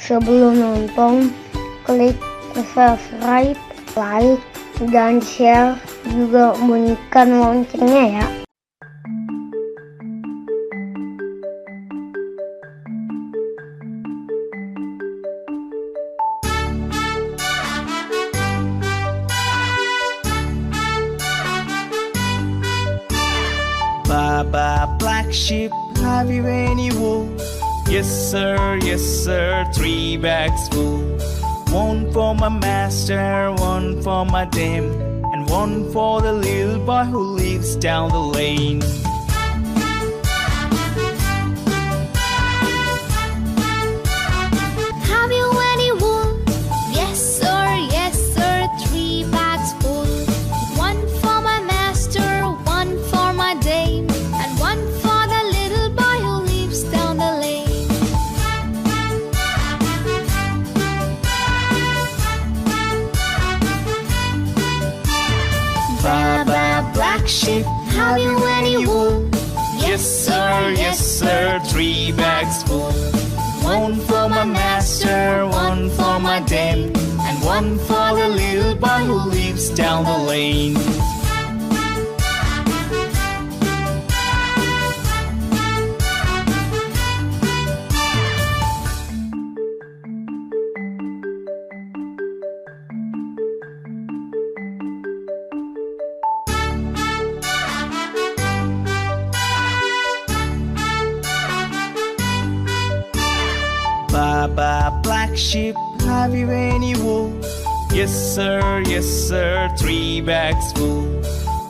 Sebelum nonton, klik subscribe, like, dan share, juga bunyikan loncengnya ya. Baa Baa Black Sheep, have you any wool? Yes sir, 3 bags full. One for my master, one for my dame, and one for the little boy who lives down the lane. Have you any wool? Yes sir, 3 bags full. One for my master, one for my dame, and one for the little boy who lives down the lane. Baa Baa Black Sheep, Have you any wool? yes sir, 3 bags full. One for my master, one for my dame, and one for the little boy who lives down the lane. Baa Baa Black Sheep, have you any wool? Yes sir, 3 bags full.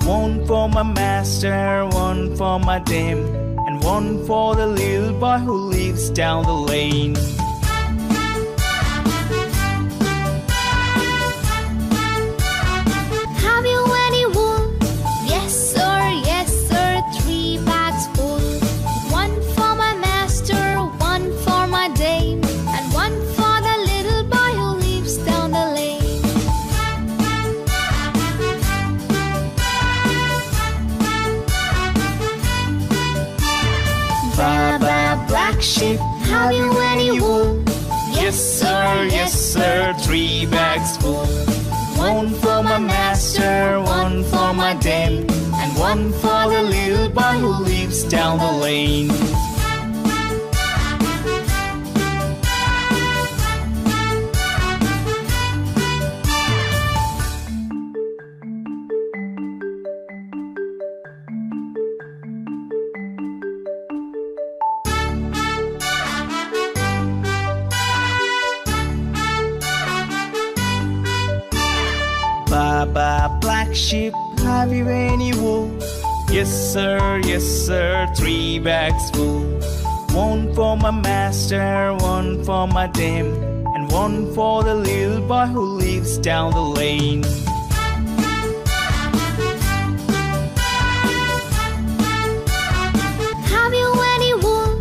One for my master, one for my dame, and one for the little boy who lives down the lane. Have you any wool? Yes sir, 3 bags full. One for my master, one for my dame, and one for the little boy who lives down the lane. Baa Baa Black Sheep, Have you any wool? yes sir, 3 bags full. One for my master, one for my dame, and one for the little boy who lives down the lane. Baa Baa Black Sheep, have you any wool? Yes sir, 3 bags full. One for my master, one for my dame, and one for the little boy who lives down the lane. Have you any wool?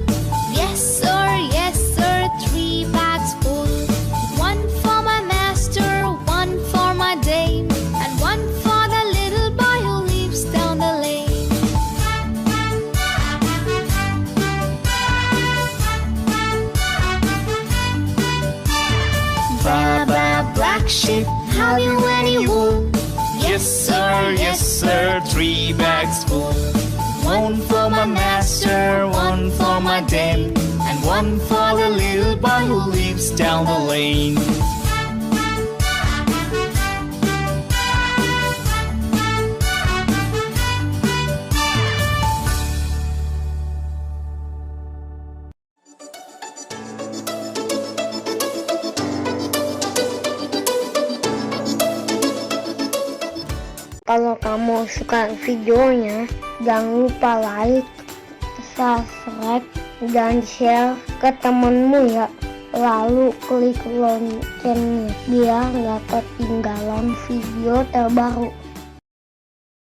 Yes sir, 3 bags full. One for my master, one for my dame, and one for the little boy who lives down the lane. Baa Baa Black Sheep, Have you any wool? yes sir, 3 bags full. One for my master, one for my dame, and one for the little boy who lives down the lane. Kalau kamu suka videonya, jangan lupa like, subscribe, dan share ke temenmu ya. Lalu klik loncengnya biar nggak ketinggalan video terbaru.